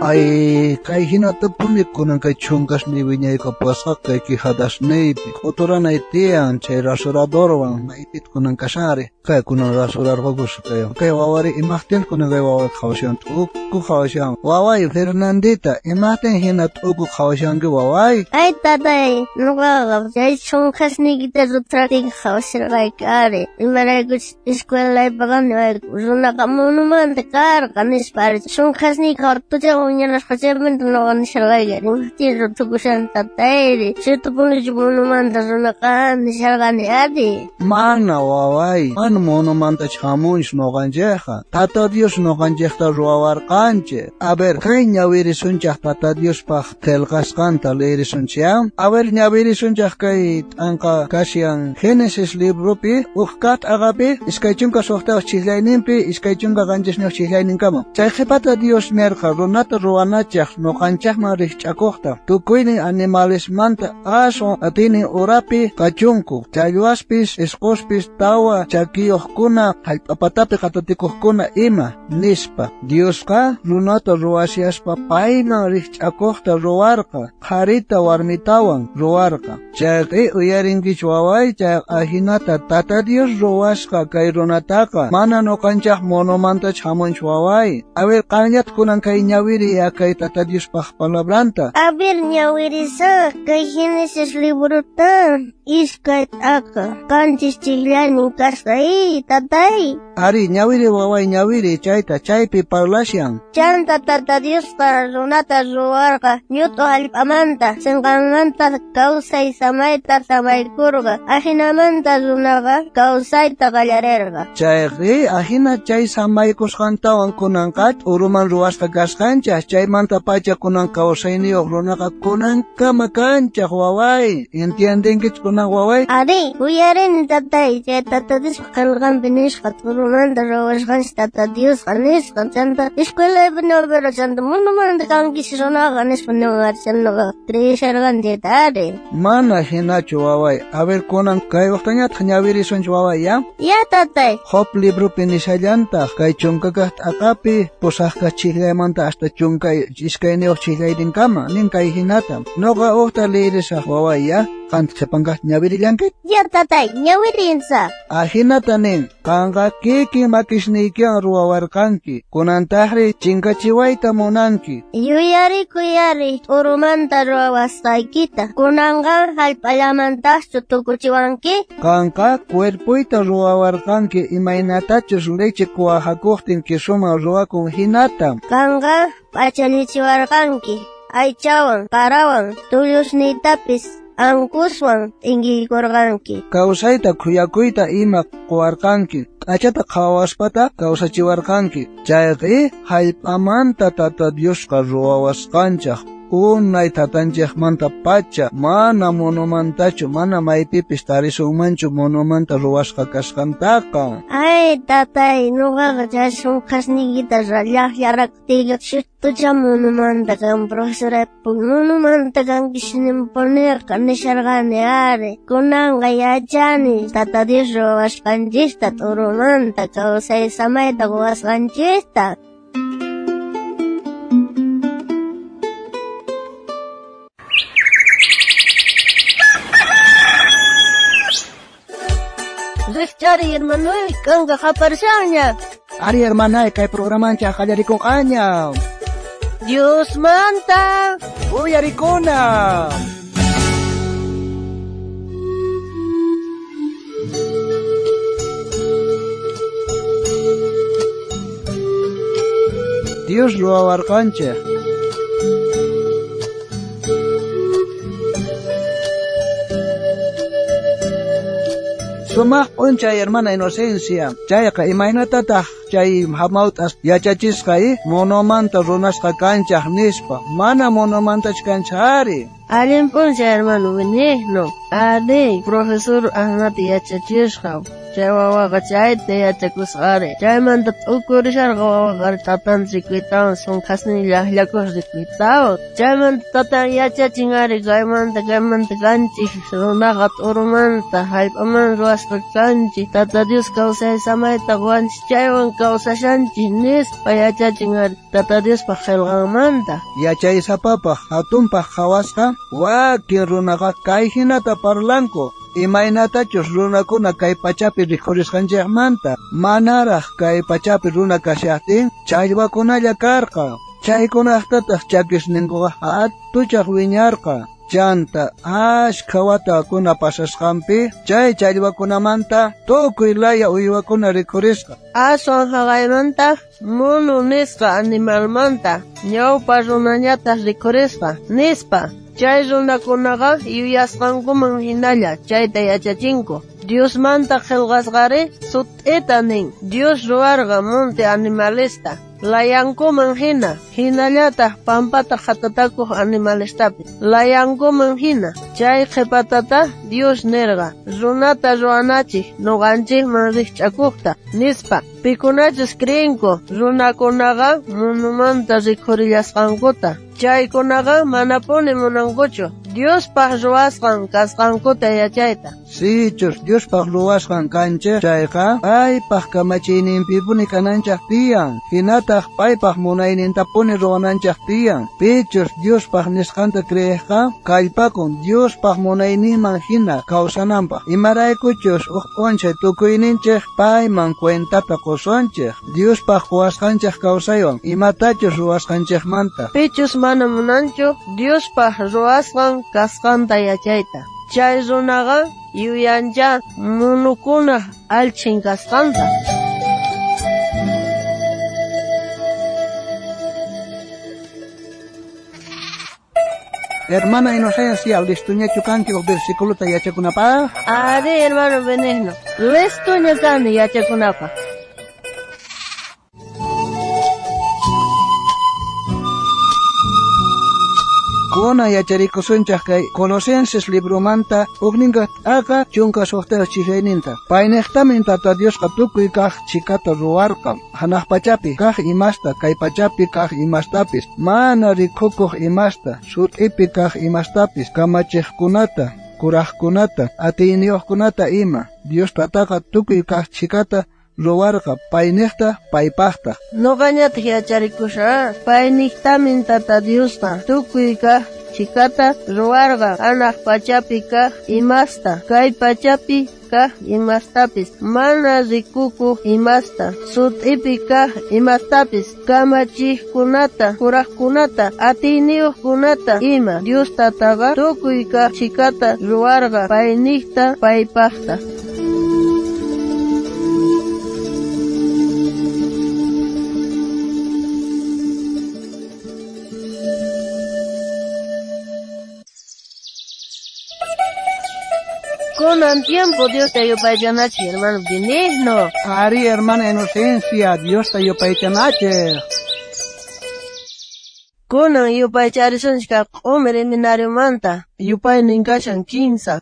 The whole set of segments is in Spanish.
Ay, kay hinata pumi kunan kay chungas ni wiñay ka pasak kay kihadas neipi. Otoran ay tiyan chay rasuradorwan naipit kunan kasari. Kay kunan rasurar bagus kayo. Kay wawari imahtin kunan kay wawari khawasyan tuku khawasyan. Waway Fernandita imahtin hinat tuku khawasyan ki waway. Ay tatay, nuka chay chungas ni kita rutrating khawasyan kay kari. Imaray ko eskwela ay bagan runa ka monument kar kanis pare. Chungas ni kartuja uñanas khachemento no kanishalay gari. Tiro tukusan tatay. Sito puni monument runa ka nishalgani adi. Mana waway. An monumanta chamunch no ganjeja. Tata Dios no ganjehta ruawar kanche. A ver, kay ñawiri sunchak tata Dios pach telgas kanta leiri sunchiam. A ver, ñawiri sunchak kay anka kasyan Génesis libro pi. Ujkat agapi. Iskaychunka sohta chihlaynimpi. Iskaychunka ganjesnyak chihlayninkama. Chayjepata Dios merja. Runata ruanachak no ganchak marich chakokta. Tukuyni animales manta. Aso atini urapi kachunku. Chayuaspis, escospis, tawa, chakiyokuna, halpapatapi katatikokuna ima, nispa. Dios ka, runata ruasiaspa paina richakokta ruarka, harita warmitawan ruarka. Chaki uyaringich waway, chak ahinata tata Dios ruaska kay runataka, mana no kanchak monomanta chamunch waway. A ver, kanyat kunan kay ñawiri ya kay tata Dios pach palabranta. A ver, ñawiri sa, kay Génesis libro tan, iskay aka, kanchis chiglanin kasay, tatay. Ari, ñawiri waway ñawiri, chayta, chaypi parlasyan. Chanta tata Dios ka runata ruarka, ñuto halpamanta, senkamanta kausay samayta samaykurga, ahinamanta runaga, kausayta kallarerga. Chayri, ahina chay samaykusqantawan kunanqat, uruman ruwasqa kasqanchaq, chaymanta pacha kunan kawsayniyuq runaqa kunankama kanchaq waway. Entiendenkich kunan waway? Ari, uyarin tatay, chay tata Dios kalgan binishqa, turumanta ruwasqanch tata Dios kanisqa, chanta escuela pero chanta monumanta kankis runaqa nispa nugar channaqa trishargan jetari. Mana hinachu waway. A ver kunan kay waqtañat ñawiri sunch waway ya? Ya tatay. Hop libro pinishallanta kay chunkakaq aqapi pusaqqa chiglaymanta hasta chunkay iskayniyuq chiglayrinkama nin kay hinata. Noqa uqta lirisaq waway ya? Kanta chapanqa ñawirillanki? Ya tatay, ñawirinsa. Ahinata nin, kanqa kiki makishniykiwan ruwawarqanki, kunantaqri chinkachiwayta munanki. Yuyari kuyari, urumanta ruwasqaykita, kunanqa hallp'allamantachu tukuchiwanki? Kanqa cuerpuyta ruwawarqanki imaynatachus leche kuwahakuqtin kisuma ruwakun hinata. Kanqa pachanichiwarqanki, aychawan, parawan, tullusniytapis, ankuswan ingikurqanki. Kawsayta khuyakuyta ima quwarqanki. Achata qawaspata kawsachiwarqanki. Chayqi hallp'amanta tata Diosqa ruwawasqanchaq. Unay tatanchikmanta pacha mana monumantachu mana maypipis tarisunmanchu monumanta ruwasqa kasqantaqa. Ay tatay, nuqaqa chay sunqasniykita llaqllaraqtiyqa shitucha monumanta kan profesorapun monumanta kankish nimpunirqa nisharqani ari. Kunanqa yachani tata Dios ruwasqanchista turumanta kawsay samayta ruwasqanchista. Chari hermanoy, kanga kaparsaña. Ari hermanay, kay programancha qallarikuqaña. Dios manta. Uyarikuna. Dios ruwawarqanchik. Sumaq unchay hermana Inocencia, chayqa imaynatataq chay hamawt'as yachachisqay monumanta runasqa kanchaq nispa, mana monumantach kanchari. Alin puncha hermano Benigno, profesor Ahnata yachachisqa. chay wawaqa chayta yachakusqari. Chaymanta t'ukurisharqa wawaqari tatan rikuytawan sunqasnilla aklakuq rikuytawan. Chaymanta tatan yachachinari kaymanta kanchik runaqa t'urumanta hallp'aman ruwasqa kanchik. Tata Dios kawsay samayta wanchik chaywan kawsashanchik nispa yachachinari Tata Diospaq qillqanmanta. Yachaysapapaq hatunpaq qhawasqa wakin runaqa kay hinata parlanku. Imaynatachus runakuna kay pachapi rikhurisqanchikmanta manaraq kay pachapi runa kashaqtin challwakunalla karqa. Chaykunaqtataq chakisninkuqa hatuchaq wiñarqa. Chanta ashkha watakuna pasasqanpi chay challwakunamanta tukuy laya uywakuna rikhurisqa. Aswan haqaymanta munu nisqa animalmanta ñawpa runañataq rikhurisqa nispa. Chay runakunaqa yuyasqankuman hinalla chayta yachachinku. Diosmanta qillqasqari sut'ita nin. Dios ruwarqa munti animalista. Layankuman hinallataq pampata qhatatakuq animalistapi. Layankuman hina. Chay qhipatata Dios nirqa. Runata ruwanachik nuqanchikman rikch'akuqta nispa. Pikunachus krinku runakunaqa munumanta rikhurillasqankuta. Chaykunaqa manapuni munankuchu Diospaq ruwasqan kasqankuta yachayta. Sichus Diospaq ruwasqan kanchik chayqa paypaq kamachiyninpipuni kananchaq tiyan. Hinataq paypaq munaynintapuni ruwananchaq tiyan. Pichus Diospaq nisqanta kriyiqqa kallpakun Diospaq munayninman hina kawsananpaq. Imaraykuchus uqp'unchay tukuyninchik payman cuentata qusunchik. Diospaq quwasqanchik kawsaywan imatachus ruwasqanchikmanta. Pichus mana munanchu Diospaq ruwasqan kasqanta yachayta. Chay runaqa yuyancha munukuna alchin kasqanta. Hermana Inocencia, listuñachu kanki o versiculuta yachakunapaq? Ari, hermano Benigno, listuña kani yachakunapaq. Kuna yacharikusunchaq kay Colosenses librumanta ugninqa t'aqa chunka suqtaq chihayninta. Paynaqtamin Tata Diosqa tukuy kaq chikata ruwarqa. Hanaq pachapi kaq imasta, kay pachapi kaq imastapis. Mana rikhukuq imasta, sut'ipi kaq imastapis. Kamachiqkunata, kuraqkunata, atiyniyuqkunata ima. Dios Tataqa tukuy kaq chikata ruwarqa payniqta paypaqta. Nuqañataq yacharikusha payniqtamin Tata Diosqa tukuy kaq chikata ruwarqa hanaq pachapi kaq imasta, kay pachapi kaq imastapis, mana rikukuq imasta, sut'ipi kaq imastapis, kamachiqkunata, kuraqkunata, atiyniyuqkunata ima. Dios Tataqa tukuy kaq chikata ruwarqa payniqta paypaqta. Kunan tiempo Dios te yupaychanachi, hermano Benigno. Ari, hermana Inocencia, Dios te yupaychanachi. Kunan yupaycharisunchka q'umi seminariumanta, yupay ninkashan 15.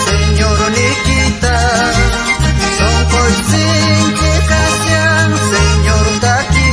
Señor Nikita, son por sin que Señor Taki.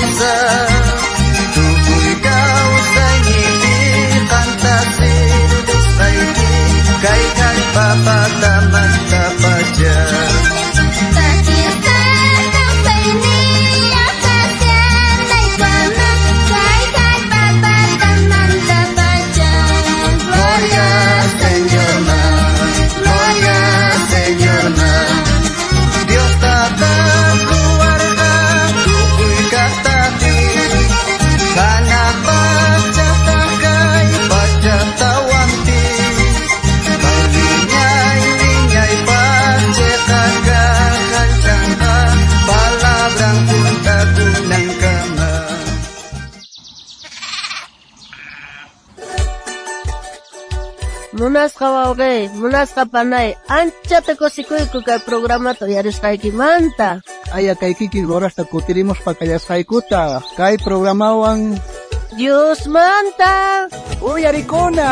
munasqa wawqi, munasqa panay, anchata kusikuyku kay programato yarisqaykimanta. Aya kaykiki gorasta kutirimos pakayasqaykuta. Kay programawan Dios manta. uyarikuna.